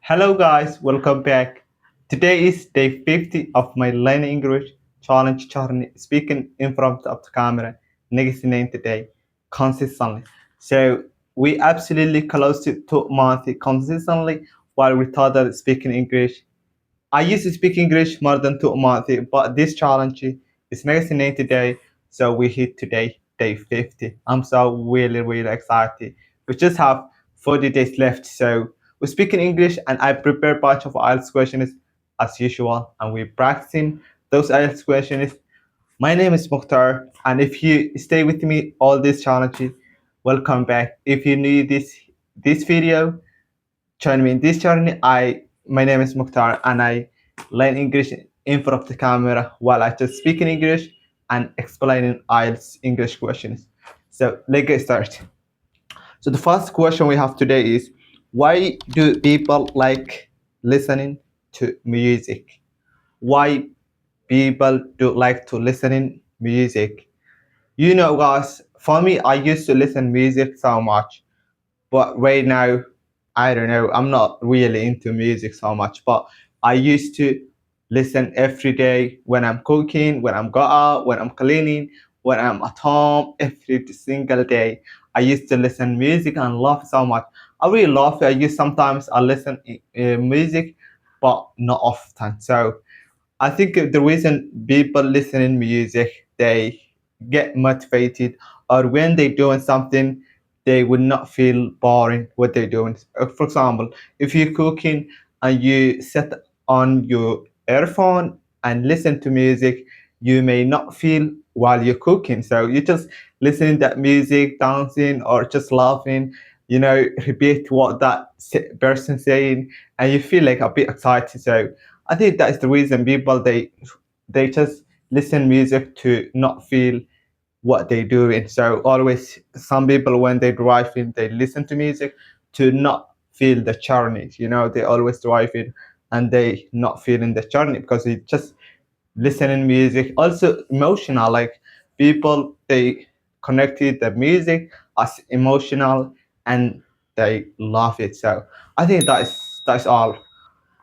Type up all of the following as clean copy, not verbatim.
Hello guys, welcome back. Today is day 50 of my learning English challenge journey, speaking in front of the camera next 90 day consistently. So we absolutely close to 2 months consistently while we started speaking English. I used to speak English more than 2 months, but this challenge is next 90 day, so we hit today, day 50. I'm so really excited. We just have 40 days left, so we're speaking English, and I prepared a bunch of IELTS questions as usual, and we're practicing those IELTS questions. My name is Mukhtar, and if you stay with me all these challenges, welcome back. If you need this video, join me in this journey. My name is Mukhtar and I learn English in front of the camera while I just speak in English and explaining IELTS English questions. So let's get started. So the first question we have today is, why do people like listening to music? Why people do like to listen in music? You know guys, for me I used to listen music so much, but right now I don't know, I'm not really into music so much, but I used to listen every day when I'm cooking, when I'm go out, when I'm cleaning, when I'm at home, every single day I used to listen music and love so much. I really love it. Sometimes I listen music, but not often. So I think the reason people listening music, they get motivated, or when they doing something, they would not feel boring what they're doing. For example, if you're cooking and you set on your earphone and listen to music, you may not feel while you're cooking. So you just listening that music, dancing, or just laughing. Repeat what that person saying, and you feel like a bit excited. So I think that's the reason people they just listen music to not feel what they're doing. So always some people when they driving they listen to music to not feel the journey. They always driving and they not feeling the journey because they just listening music. Also emotional, like people they connected the music as emotional and they love it. So I think that's all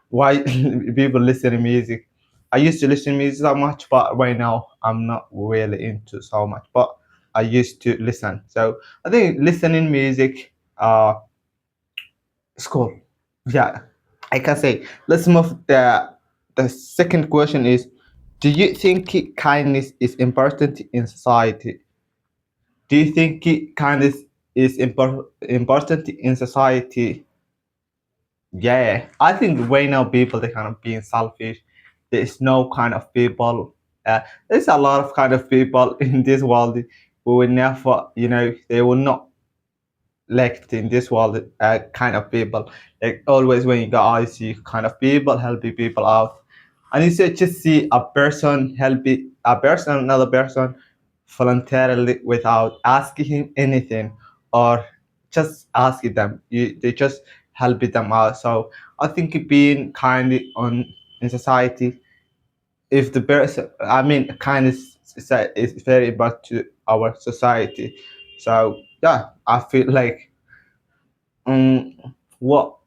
why people listen to music. I used to listen to music so much, but right now I'm not really into so much. But I used to listen. So I think listening music is cool. Yeah, I can say. Let's move. The second question is, do you think kindness is important in society? Do you think kindness is important in society? Yeah, I think right now people they kind of being selfish. There's no kind of people. There's a lot of kind of people in this world who will never, they will not elect in this world kind of people. Like always when you go out, you see kind of people helping people out, and you just see a person helping another person voluntarily without asking him anything or just asking them. They just helping them out. So I think being kind on in society, if the person, I mean, kindness is very important to our society. So yeah, I feel like um, what?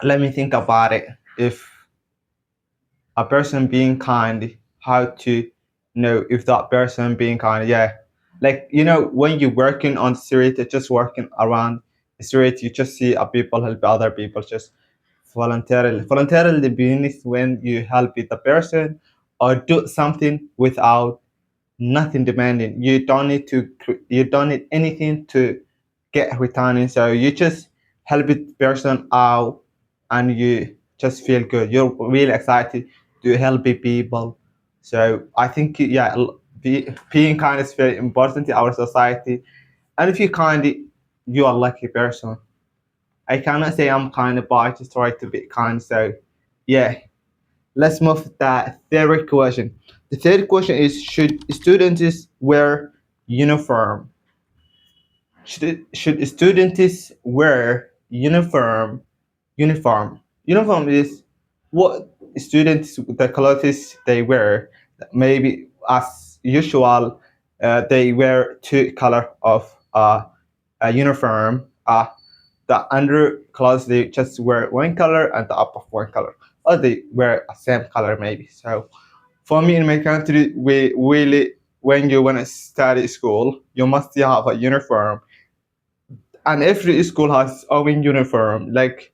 Let me think about it. If a person being kind, how to know if that person being kind? Yeah, like when you're working on the street, you're just working around the street, you just see a people help other people just voluntarily. Voluntarily being is when you help the person or do something without nothing demanding. You don't need anything to get returning. So you just help the person out and you just feel good. You're really excited to help people. So I think yeah, being kind is very important to our society. And if you're kind, you are a lucky person. I cannot say I'm kind, but I just try to be kind. So yeah, let's move to the third question. The third question is, should students wear uniform? Should students wear uniform? Uniform is what students, the clothes they wear. Maybe as usual, they wear two color of a uniform. the underclothes they just wear one color and the upper one color, or they wear a same color maybe. So for me in my country, we really, when you want to study school, you must have a uniform, and every school has its own uniform. Like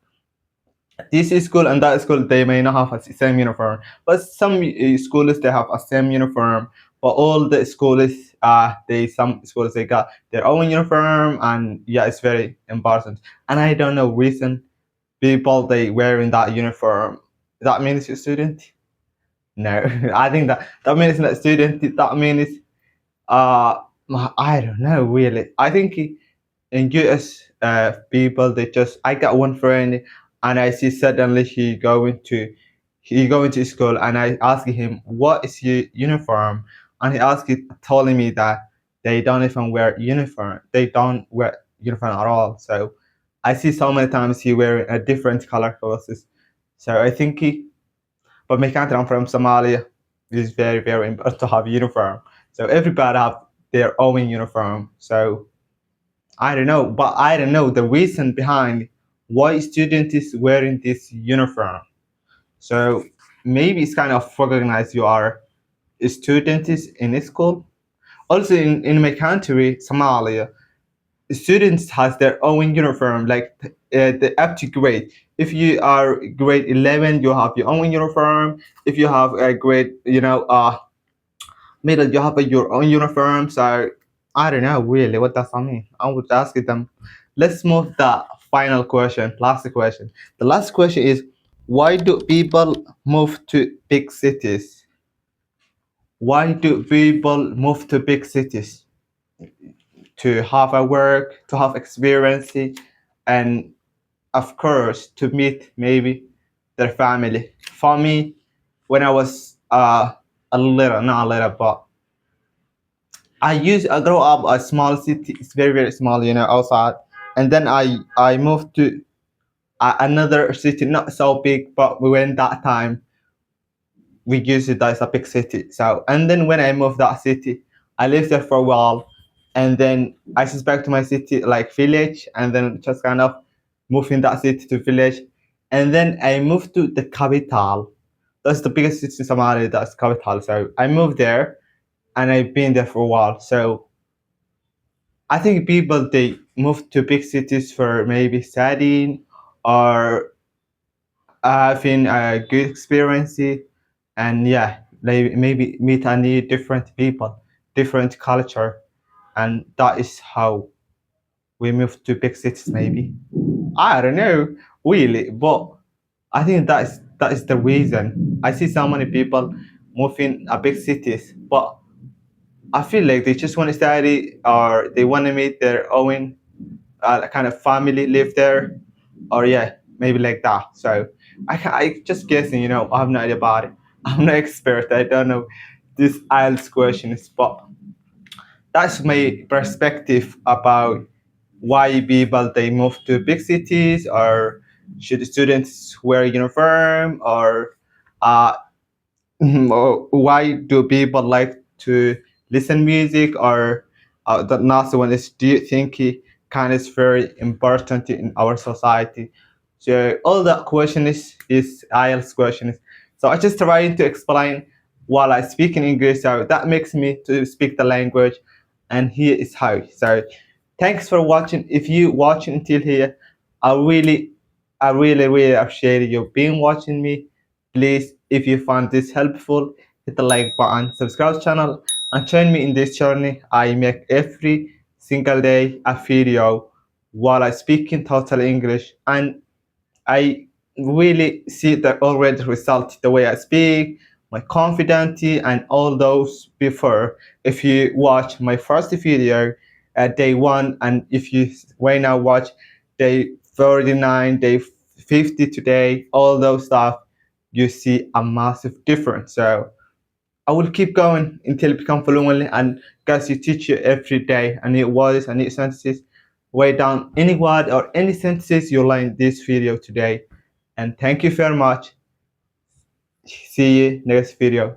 this school and that school, they may not have a same uniform, but some schools they have a same uniform. But all the schools, some schools they got their own uniform, and yeah, it's very important. And I don't know reason people they wearing that uniform. That means you're student? No, I think that means not student. That means uh, I don't know really. I think in US people they just I got one friend and I see suddenly he going to school and I ask him what is your uniform, and he asked telling me that they don't even wear uniform. They don't wear uniform at all. So I see so many times he wearing a different color clothes. So I think but my country, I'm from Somalia, is very, very important to have uniform. So everybody have their own uniform. So I don't know, but I don't know the reason behind why student is wearing this uniform. So maybe it's kind of recognize you are a student is in school. Also in my country, Somalia, students has their own uniform, like the up to grade. If you are grade 11, you have your own uniform. If you have a grade, middle, you have your own uniform. So I don't know really what does that mean. I would ask them. Let's move the final question, last question. The last question is, why do people move to big cities? Why do people move to big cities? To have a work, to have experience, and of course to meet maybe their family. For me, when I was a little, not a little, but I grow up a small city. It's very very small, outside, and then I moved to another city, not so big, but when that time we use it as a big city. So and then when I moved that city, I lived there for a while, and then I suspect my city like village, and then just kind of moved in that city to village, and then I moved to the capital. That's the biggest city in Somalia. That's capital. So I moved there, and I've been there for a while. So I think people they move to big cities for maybe studying or having a good experience, and yeah, maybe meet a new different people, different culture, and that is how we move to big cities. Maybe I don't know really, but I think that is the reason. I see so many people moving a big cities, but I feel like they just want to study or they want to meet their own kind of family live there, or yeah, maybe like that. So I just guessing, I have no idea about it. I'm no expert. I don't know this IELTS questions, but that's my perspective about why people they move to big cities, or should students wear uniform, or uh, or why do people like to listen music, or the last one is, do you think it kind is very important in our society? So all that question is IELTS questions. So I just trying to explain while I speak in English, so that makes me to speak the language, and here is how. So thanks for watching. If you watch until here, I really, I really, really appreciate you being watching me. Please, if you found this helpful, hit the like button, subscribe channel, and join me in this journey. I make every single day a video while I speak in total English, and I really see the already result, the way I speak, my confidence, and all those before. If you watch my first video at day 1, and if you right now watch day 39, day 50 today, all those stuff, you see a massive difference. So I will keep going until it become fluent, and guys, you teach you every day a new words, a new sentences. Write down any word or any sentences you learn in this video today. And thank you very much. See you next video.